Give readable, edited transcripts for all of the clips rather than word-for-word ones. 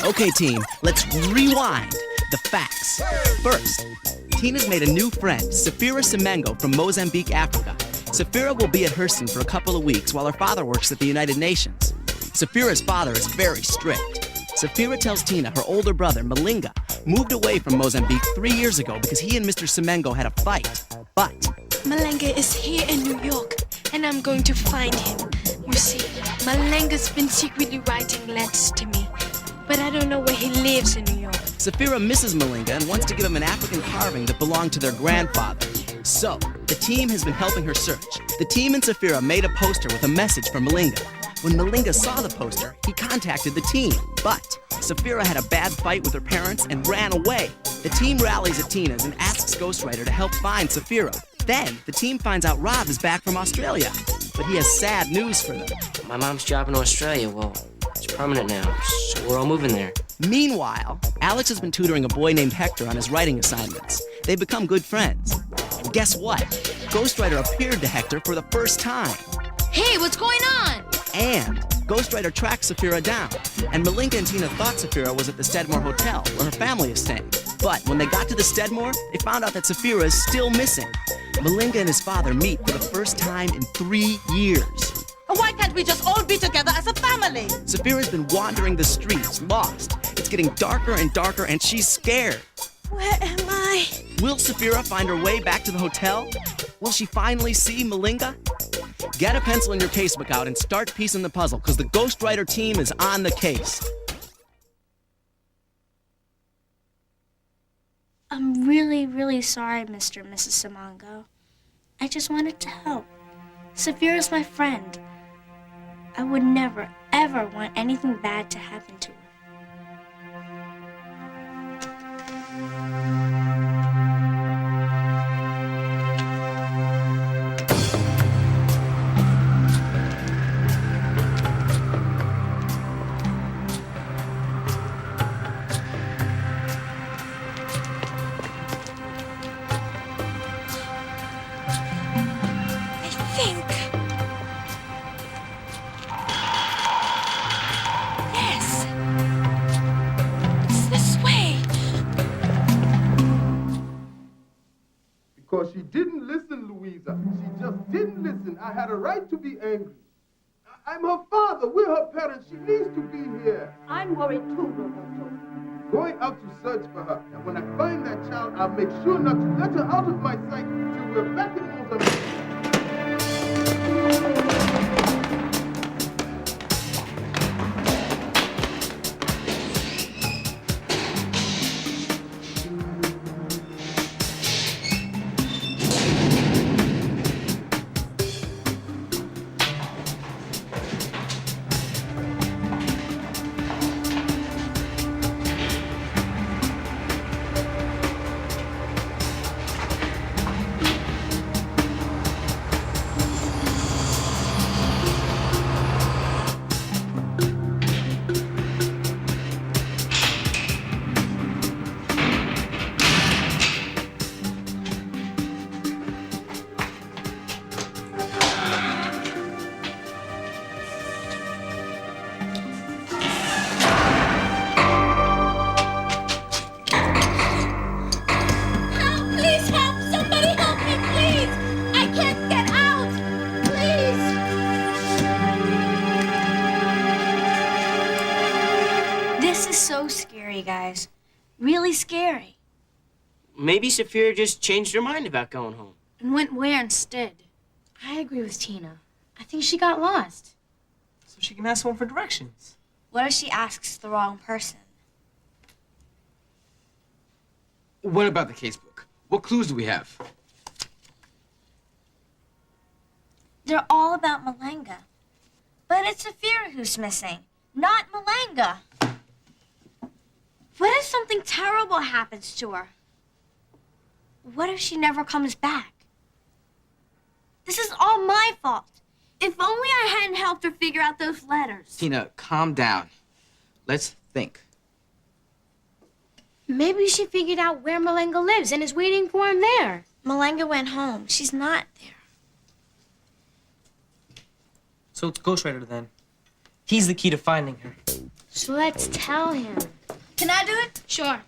Okay, team, let's rewind the facts. First, Tina's made a new friend, Safira Semengo from Mozambique, Africa. Safira will be at Hurston for a couple of weeks while her father works at the United Nations. Safira's father is very strict. Safira tells Tina her older brother, Malinga, moved away from Mozambique 3 years ago because he and Mr. Semengo had a fight. But Malinga is here in New York, and I'm going to find him. You see, Malinga's been secretly writing letters to me, but I don't know where he lives in New York. Safira misses Malinga and wants to give him an African carving that belonged to their grandfather. So, the team has been helping her search. The team and Safira made a poster with a message for Malinga. When Malinga saw the poster, he contacted the team. But Safira had a bad fight with her parents and ran away. The team rallies at Tina's and asks Ghostwriter to help find Safira. Then, the team finds out Rob is back from Australia. But he has sad news for them. My mom's job in Australia, well, it's permanent now, so we're all moving there. Meanwhile, Alex has been tutoring a boy named Hector on his writing assignments. They've become good friends. And guess what? Ghostwriter appeared to Hector for the first time. Hey, what's going on? And Ghostwriter tracked Safira down. And Malinga and Tina thought Safira was at the Steadmore Hotel, where her family is staying. But when they got to the Steadmore, they found out that Safira is still missing. Malinga and his father meet for the first time in 3 years. Why can't we just all be together as a family? Safira's been wandering the streets, lost. It's getting darker and darker, and she's scared. Where am I? Will Safira find her way back to the hotel? Will she finally see Malinga? Get a pencil and your casebook out and start piecing the puzzle, because the Ghostwriter team is on the case. I'm really, really sorry, Mr. and Mrs. Simongo. I just wanted to help. Safira's my friend. I would never, ever want anything bad to happen to her. Because she didn't listen, Louisa. She just didn't listen. I had a right to be angry. I'm her father. We're her parents. She needs to be here. I'm worried too, Roberto. Going out to search for her. And when I find that child, I'll make sure not to let her out of my sight till we're back in Mozambique. This is so scary, guys. Really scary. Maybe Safira just changed her mind about going home. And went where instead? I agree with Tina. I think she got lost. So she can ask someone for directions. What if she asks the wrong person? What about the casebook? What clues do we have? They're all about Malinga. But it's Safira who's missing, not Malinga. What if something terrible happens to her? What if she never comes back? This is all my fault. If only I hadn't helped her figure out those letters. Tina, calm down. Let's think. Maybe she figured out where Malinga lives and is waiting for him there. Malinga went home. She's not there. So it's Ghostwriter then. He's the key to finding her. So let's tell him. Can I do it? Sure.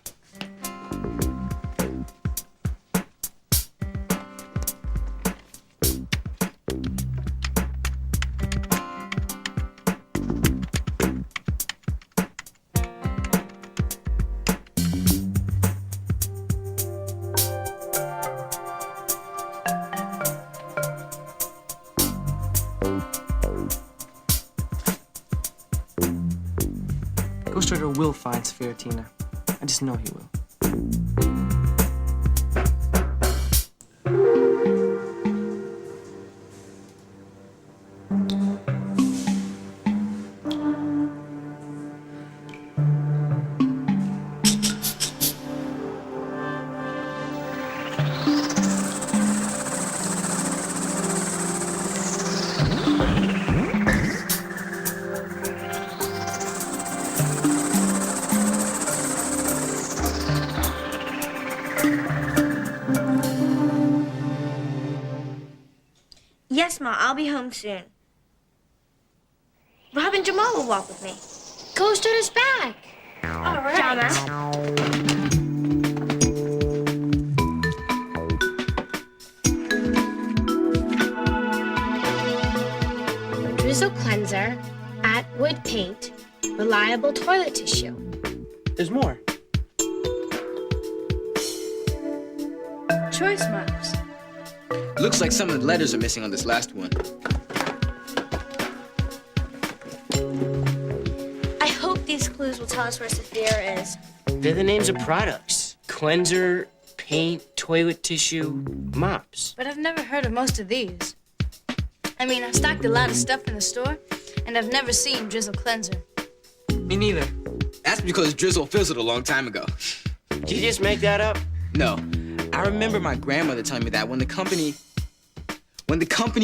Ghostwriter will find Sophia, Tina. I just know he will. Yes, Ma, I'll be home soon. Rob and Jamal will walk with me. Ghostwriter's back. All right. Drizzle cleanser, Atwood paint, reliable toilet tissue. There's more. Choice marks. Looks like some of the letters are missing on this last one. I hope these clues will tell us where Sophia is. They're the names of products. Cleanser, paint, toilet tissue, mops. But I've never heard of most of these. I mean, I've stocked a lot of stuff in the store, and I've never seen Drizzle Cleanser. Me neither. That's because Drizzle fizzled a long time ago. Did you just make that up? No, I remember my grandmother telling me that when the company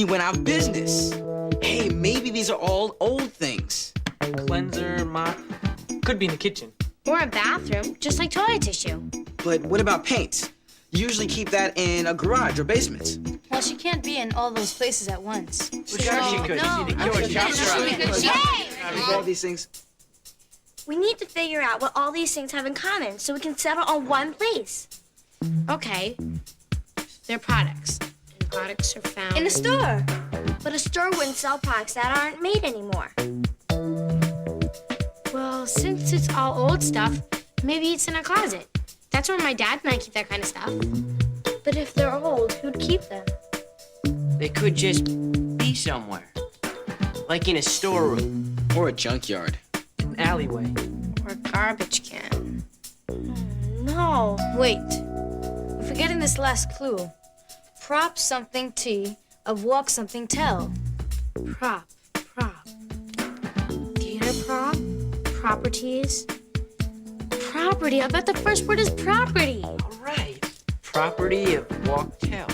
went out of business. Hey, maybe these are all old things. Cleanser, mop. Could be in the kitchen. Or a bathroom, just like toilet tissue. But what about paint? You usually keep that in a garage or basement. Well, she can't be in all those places at once. Sure she could. All these things. We need to figure out what all these things have in common so we can settle on one place. Okay. They're products. And products are found In a store. But a store wouldn't sell products that aren't made anymore. Well, since it's all old stuff, maybe it's in a closet. That's where my dad and I keep that kind of stuff. But if they're old, who'd keep them? They could just be somewhere. Like in a storeroom. Or a junkyard. An alleyway. Or a garbage can. No. Wait. We're forgetting this last clue. Prop something T of walk something tell. Prop. Theater prop. Properties. Property. I bet the first word is property. All right. Property of walk tell.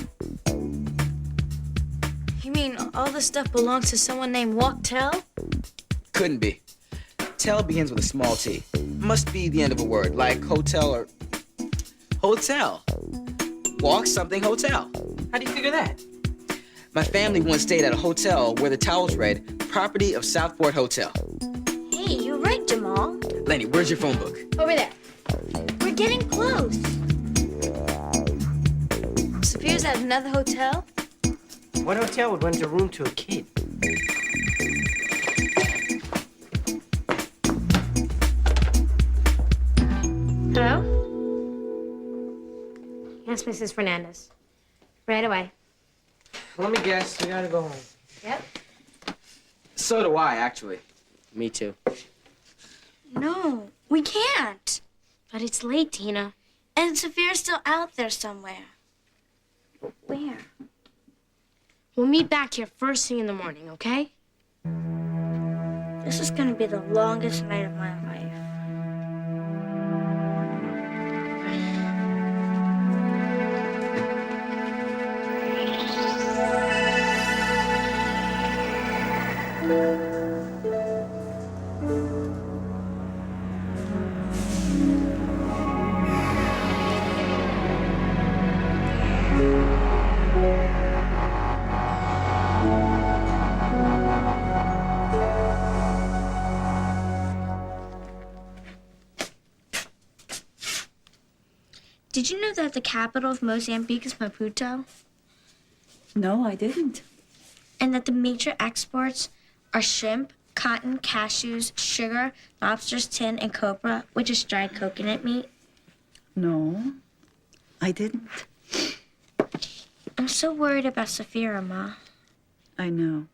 You mean all the stuff belongs to someone named Walk Tell? Couldn't be. Tell begins with a small t. Must be the end of a word, like hotel or hotel. Walk something hotel. How do you figure that? My family once stayed at a hotel where the towels read, property of Southport Hotel. Hey, you're right, Jamal. Lenny, where's your phone book? Over there. We're getting close. Sophia's at another hotel? What hotel would rent a room to a kid? Hello? Yes, Mrs. Fernandez. Right away. Let me guess. We gotta go home. Yep. So do I, actually. Me too. No, we can't. But it's late, Tina. And Sophia's still out there somewhere. But where? We'll meet back here first thing in the morning, okay? This is gonna be the longest night of my life. Did you know that the capital of Mozambique is Maputo? No, I didn't. And that the major exports are shrimp, cotton, cashews, sugar, lobsters, tin, and copra, which is dried coconut meat? No, I didn't. I'm so worried about Safira, Ma. I know.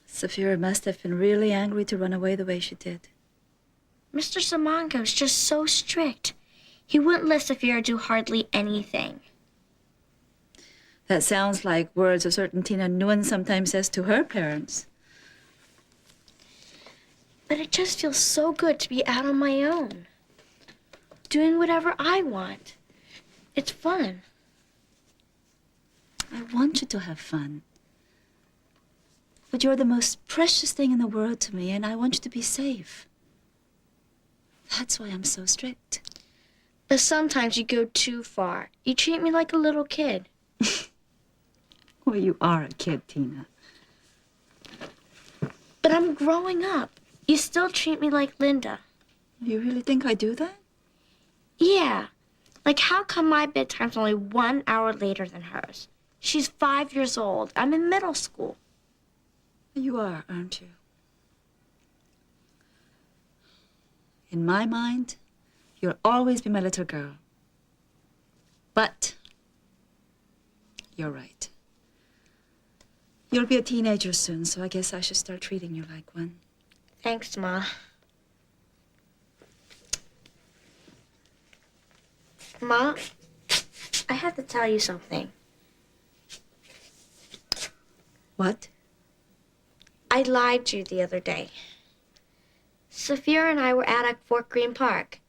Safira must have been really angry to run away the way she did. Mr. Simango's just so strict. He wouldn't let Safira do hardly anything. That sounds like words a certain Tina Nguyen sometimes says to her parents. But it just feels so good to be out on my own. Doing whatever I want. It's fun. I want you to have fun. But you're the most precious thing in the world to me, and I want you to be safe. That's why I'm so strict. But sometimes you go too far. You treat me like a little kid. Well, you are a kid, Tina. But I'm growing up. You still treat me like Linda. You really think I do that? Yeah. Like, how come my bedtime's only 1 hour later than hers? She's 5 years old. I'm in middle school. You are, aren't you? In my mind, you'll always be my little girl. But you're right. You'll be a teenager soon, so I guess I should start treating you like one. Thanks, Ma. Ma, I have to tell you something. What? I lied to you the other day. Safira and I were out at Fort Greene Park.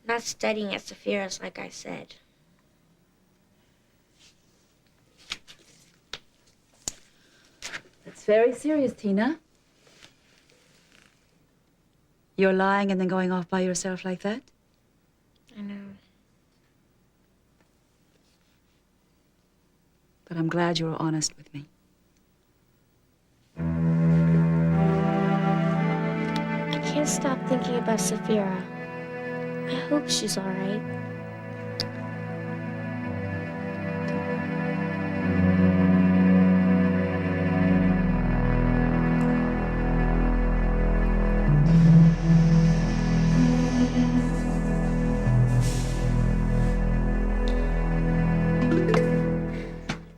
Not studying at Safira's, like I said. That's very serious, Tina. You're lying and then going off by yourself like that? I know. But I'm glad you were honest with me. I can't stop thinking about Safira. I hope she's all right.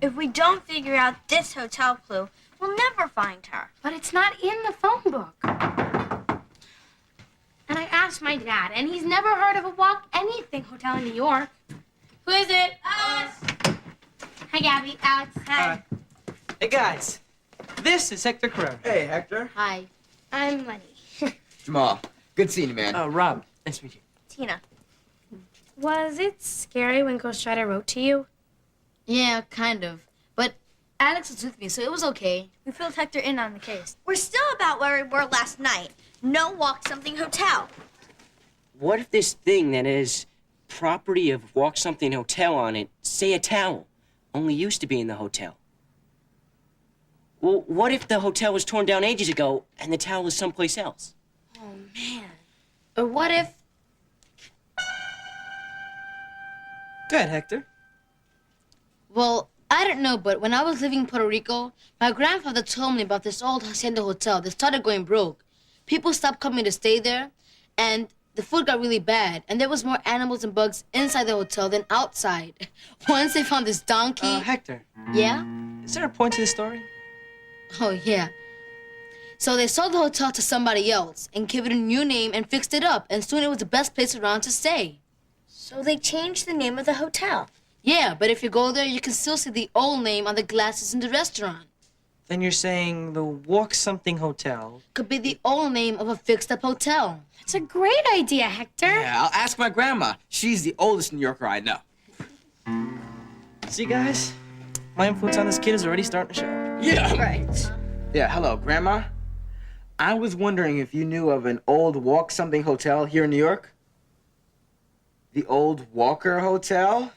If we don't figure out this hotel clue, we'll never find her. But it's not in the phone book. And I asked my dad, and he's never heard of a Walk Anything hotel in New York. Who is it? Us! Hi, Gabby. Alex. Hi. Hey, guys. This is Hector Carrera. Hey, Hector. Hi. I'm Lenny. Jamal. Good seeing you, man. Rob. Nice to meet you. Tina. Was it scary when Ghostwriter wrote to you? Yeah, kind of. But Alex was with me, so it was okay. We filled Hector in on the case. We're still about where we were last night. No Walk Something Hotel. What if this thing that is property of Walk Something Hotel on it, say a towel, only used to be in the hotel? Well, what if the hotel was torn down ages ago and the towel is someplace else? Oh, man. Or what if... Go ahead, Hector. Well, I don't know, but when I was living in Puerto Rico, my grandfather told me about this old hacienda hotel that started going broke. People stopped coming to stay there, and the food got really bad, and there was more animals and bugs inside the hotel than outside. Once they found this donkey... Hector. Yeah? Is there a point to the story? Oh, yeah. So they sold the hotel to somebody else and gave it a new name and fixed it up, and soon it was the best place around to stay. So they changed the name of the hotel. Yeah, but if you go there, you can still see the old name on the glasses in the restaurant. Then you're saying the Walk Something Hotel Could be the old name of a fixed-up hotel. It's a great idea, Hector. Yeah, I'll ask my grandma. She's the oldest New Yorker I know. See, guys? My influence on this kid is already starting to show. Yeah. Right. Yeah, hello, Grandma. I was wondering if you knew of an old Walk Something Hotel here in New York? The Old Walker Hotel?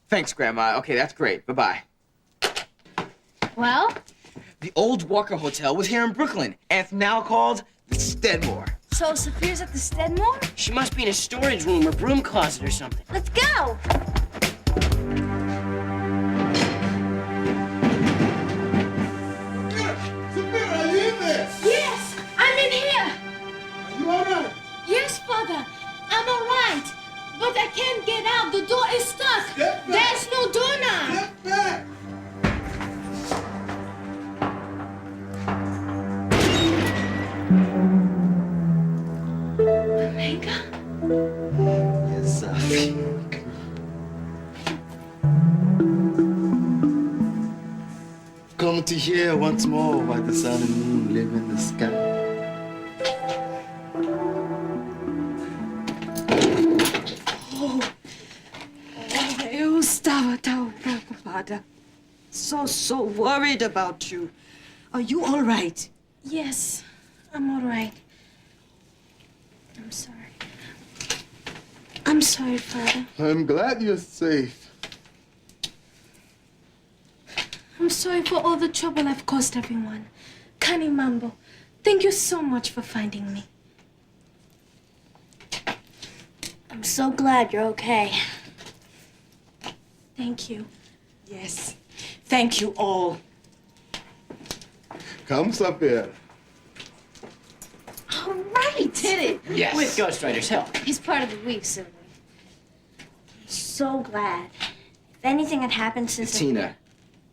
Thanks, Grandma. Okay, that's great. Bye-bye. Well? The Old Walker Hotel was here in Brooklyn, and it's now called the Steadmore. So Saphira's at the Steadmore? She must be in a storage room or broom closet or something. Let's go! Sophia, are you in there? Yes, I'm in here. Are you all right? Yes, Father, I'm all right. But I can't get out. The door is stuck. Step back. There's no door now. Step back. Malenga? Yes, Sophie. Come to hear once more why the sun and moon live in the sky. Eu estava tão preocupada. So worried about you. Are you all right? Yes, I'm all right. I'm sorry. I'm sorry, Father. I'm glad you're safe. I'm sorry for all the trouble I've caused everyone. Kani Mambo, thank you so much for finding me. I'm so glad you're okay. Thank you. Yes. Thank you all. Come, Sophia. All right! Did it? Yes. With Ghostwriter's help. He's part of the week, Sylvie. So glad. If anything had happened since... Tina,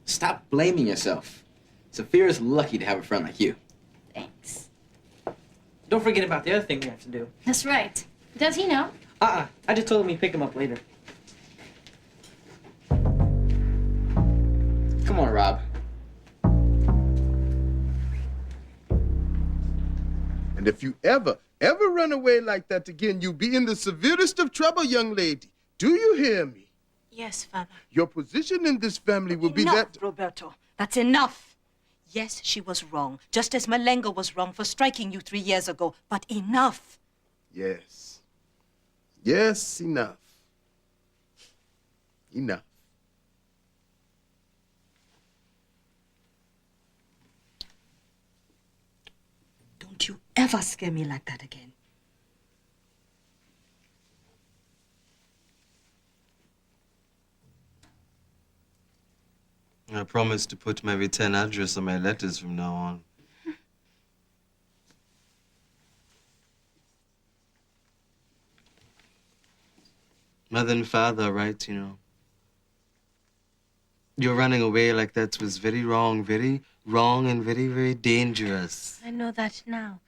stop blaming yourself. Saphira's lucky to have a friend like you. Thanks. Don't forget about the other thing we have to do. That's right. Does he know? I just told him he'd pick him up later. Come on, Rob. And if you ever run away like that again, you'll be in the severest of trouble, young lady. Do you hear me? Yes, Father. Your position in this family will be Enough, that... Roberto. That's enough. Yes, she was wrong, just as Malenga was wrong for striking you 3 years ago. But enough. Yes. Yes, enough. Enough. Don't you ever scare me like that again. I promise to put my return address on my letters from now on. Mother and father are right, you know. Your running away like that was very wrong and very, very dangerous. I know that now.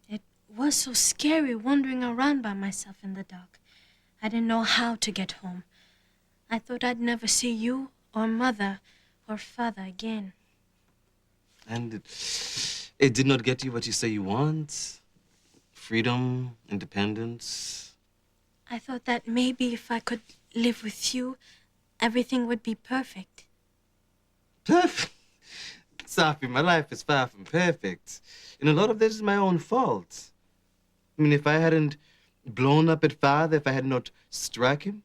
It was so scary wandering around by myself in the dark. I didn't know how to get home. I thought I'd never see you or mother or father again. And it did not get you what you say you want. Freedom, independence. I thought that maybe if I could live with you, everything would be perfect. Perfect? Sophie, my life is far from perfect. And a lot of this is my own fault. I mean, if I hadn't blown up at father, if I had not struck him,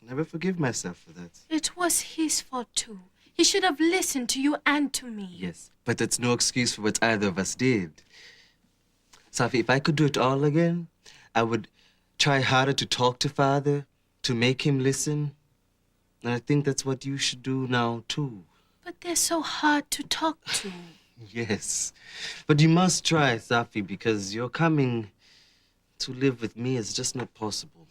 I'll never forgive myself for that. It was his fault, too. He should have listened to you and to me. Yes, but that's no excuse for what either of us did. Sophie, if I could do it all again, I would try harder to talk to father, to make him listen. And I think that's what you should do now, too. But they're so hard to talk to. Yes, but you must try, Sophie, because your coming to live with me is just not possible.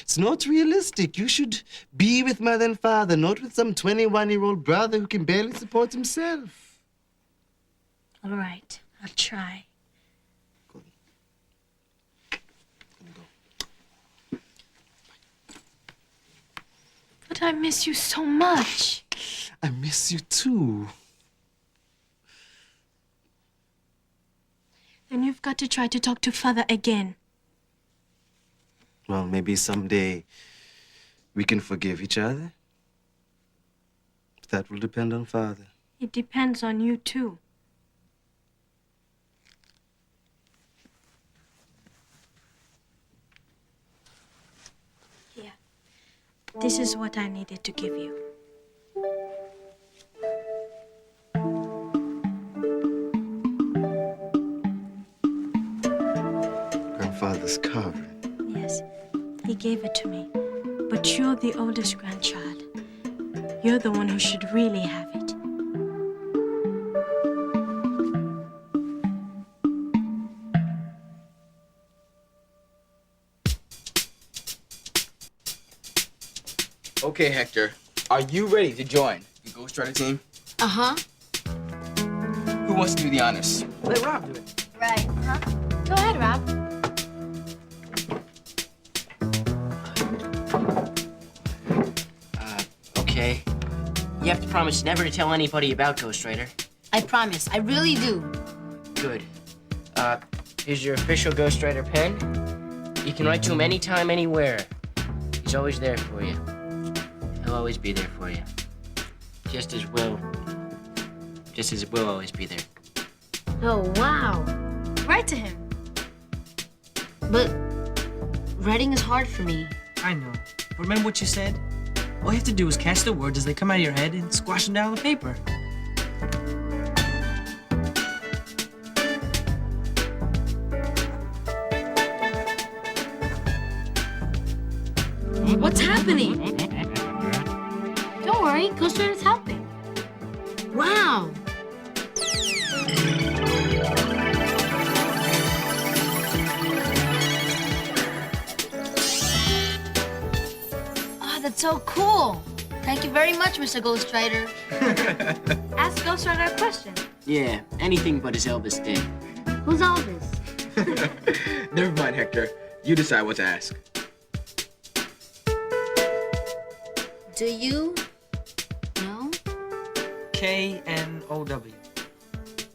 It's not realistic. You should be with mother and father, not with some 21-year-old brother who can barely support himself. All right, I'll try. Good. Go. But I miss you so much. I miss you too. Then you've got to try to talk to father again. Well, maybe someday we can forgive each other. That will depend on father. It depends on you, too. Here. This is what I needed to give you. grandfather's carving. Yes, he gave it to me. But you're the oldest grandchild. You're the one who should really have it. Okay, Hector. Are you ready to join the Ghostwriter team? Uh-huh. Who wants to do the honors? Let Rob do it. Right. Uh-huh. Go ahead, Rob. Okay. You have to promise never to tell anybody about Ghostwriter. I promise. I really do. Good. Here's your official Ghostwriter pen. You can write to him anytime, anywhere. He's always there for you. He'll always be there for you. Just as it will always be there. Oh, wow. Write to him. But writing is hard for me. I know. But remember what you said? All you have to do is catch the words as they come out of your head and squash them down on the paper. What's happening? Don't worry, Ghostwriter's helping. Wow. Oh, that's so cool. Thank you very much, Mr. Ghostwriter. Ask Ghostwriter a question. Yeah, anything but his Elvis did. Who's Elvis? Never mind, Hector. You decide what to ask. Do you know? K-N-O-W.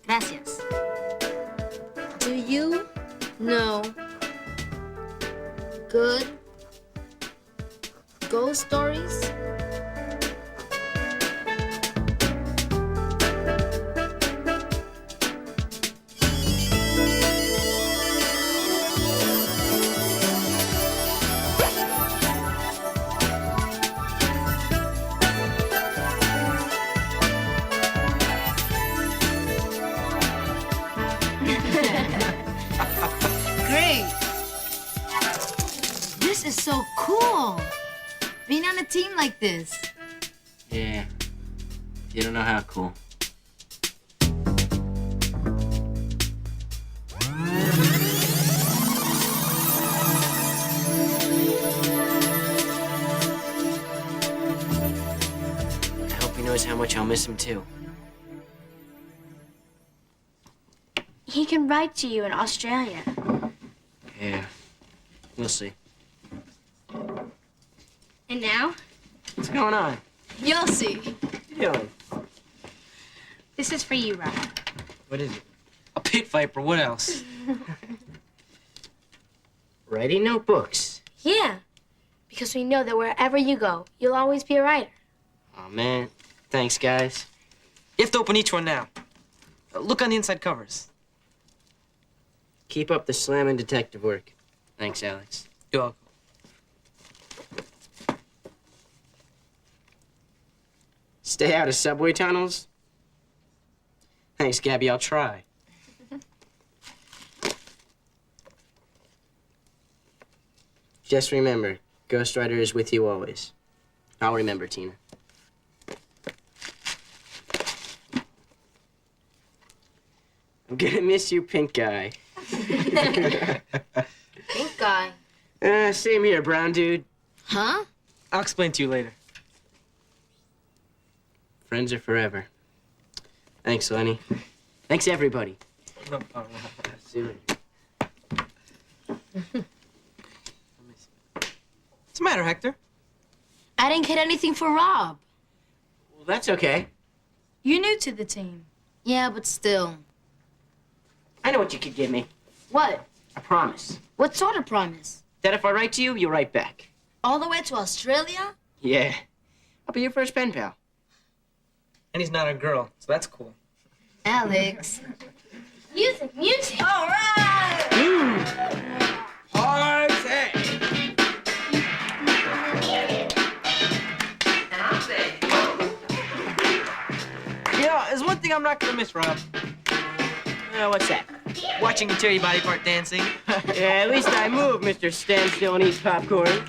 Gracias. Do you know good ghost stories? Great. This is so cool. Being on a team like this. Yeah. You don't know how cool. I hope he knows how much I'll miss him too. He can write to you in Australia. Yeah. We'll see. And now, What's going on? you'll see. What are you doing? This is for you, Rob. What is it? A pit viper. What else? Writing notebooks. Yeah, because we know that wherever you go, you'll always be a writer. Oh man. Thanks, guys. You have to open each one now. Look on the inside covers. Keep up the slamming detective work. Thanks, Alex. You're welcome. Stay out of subway tunnels? Thanks, Gabby. I'll try. Just remember, Ghostwriter is with you always. I'll remember, Tina. I'm gonna miss you, pink guy. Pink guy. Same here, brown dude. Huh? I'll explain to you later. Friends are forever. Thanks, Lenny. Thanks, everybody. No problem. See you later. What's the matter, Hector? I didn't get anything for Rob. Well, that's okay. You're new to the team. Yeah, but still. I know what you could give me. What? A promise. What sort of promise? That if I write to you, you'll write back. All the way to Australia? Yeah. I'll be your first pen pal. And he's not a girl, so that's cool. Alex. Music, music. All right! You know, there's one thing I'm not gonna miss, Rob. What's that? Watching you tear your body part dancing. Yeah, at least I move, Mr. Stand Still and Eat Popcorn.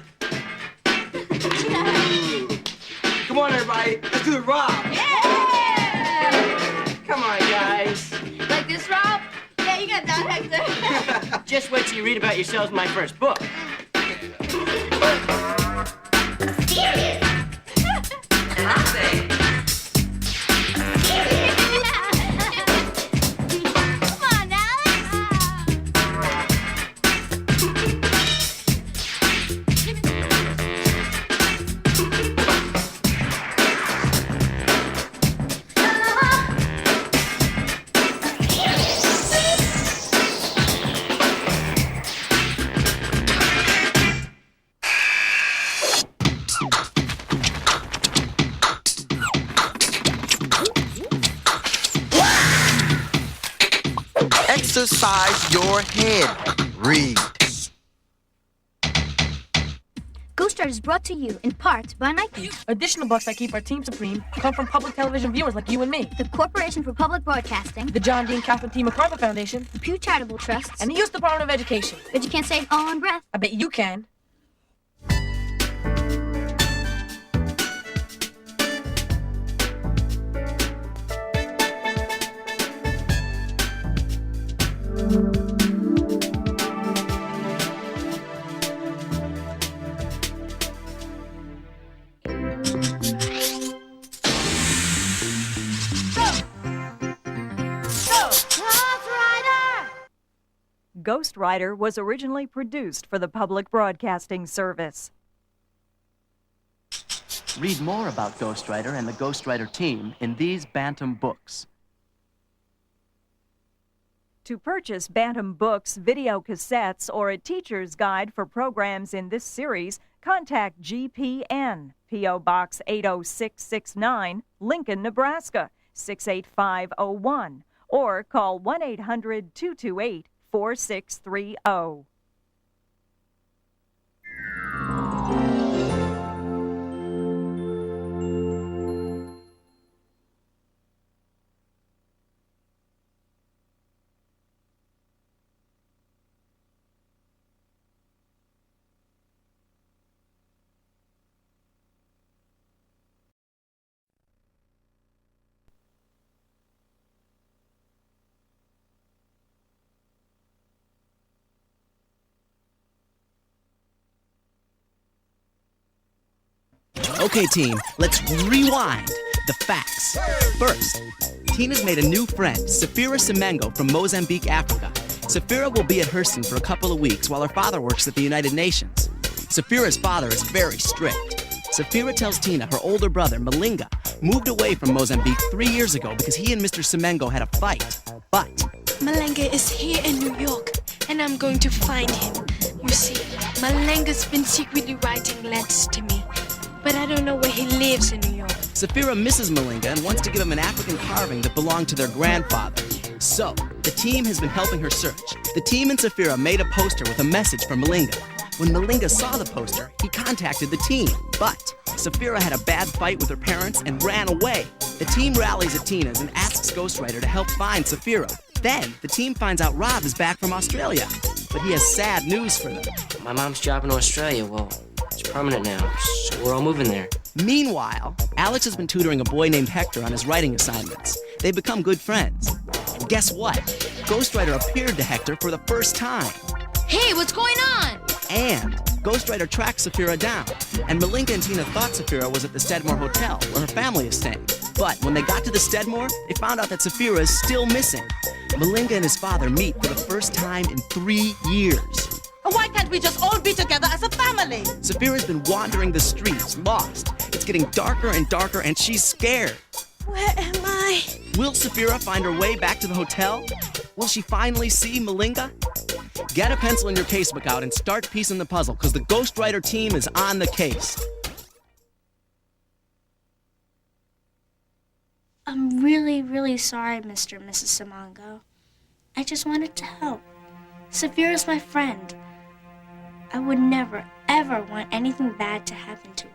Come on, everybody. Let's do the Rob. Yeah! Come on, guys. Like this, Rob? Yeah, you got that, Hector. Just wait till you read about yourselves in my first book. Serious! Come on, Alex. Exercise your head. Read. Ghostwriter is brought to you in part by Nike, Additional bucks that keep our team supreme come from public television viewers like you and me. the Corporation for Public Broadcasting, The John Dean Catherine T. MacArthur Foundation, the Pew Charitable Trusts, and the U.S. Department of Education. but you can't say it all in breath. I bet you can. Ghostwriter was originally produced for the Public Broadcasting Service. Read more about Ghostwriter and the Ghostwriter team in these Bantam books. To purchase Bantam books, video cassettes, or a teacher's guide for programs in this series, contact GPN, P.O. Box 80669, Lincoln, Nebraska, 68501, or call 1-800-228-4630. Okay, team, let's rewind the facts. First, Tina's made a new friend, Safira Semengo from Mozambique, Africa. Safira will be at Hurston for a couple of weeks while her father works at the United Nations. Safira's father is very strict. Safira tells Tina her older brother, Malinga, moved away from Mozambique 3 years ago because he and Mr. Semengo had a fight. But Malenga is here in New York, and I'm going to find him. You see, Malenga's been secretly writing letters to me, but I don't know where he lives in New York. Safira misses Malinga and wants to give him an African carving that belonged to their grandfather. So, the team has been helping her search. The team and Safira made a poster with a message for Malinga. When Malinga saw the poster, he contacted the team. But Safira had a bad fight with her parents and ran away. The team rallies at Tina's and asks Ghostwriter to help find Safira. Then, the team finds out Rob is back from Australia. But he has sad news for them. My mom's job in Australia, well, it's permanent now, so we're all moving there. Meanwhile, Alex has been tutoring a boy named Hector on his writing assignments. They've become good friends. And guess what? Ghostwriter appeared to Hector for the first time. Hey, what's going on? And Ghostwriter tracked Safira down. And Malinga and Tina thought Safira was at the Steadmore Hotel, where her family is staying. But when they got to the Steadmore, they found out that Safira is still missing. Malinga and his father meet for the first time in 3 years. Why can't we just all be together as a family? Safira's been wandering the streets, lost. It's getting darker and darker, and she's scared. Where am I? Will Safira find her way back to the hotel? Will she finally see Malinga? Get a pencil and your casebook out and start piecing the puzzle, because the Ghostwriter team is on the case. I'm really, really sorry, Mr. and Mrs. Simongo. I just wanted to help. Safira's my friend. I would never, ever want anything bad to happen to her.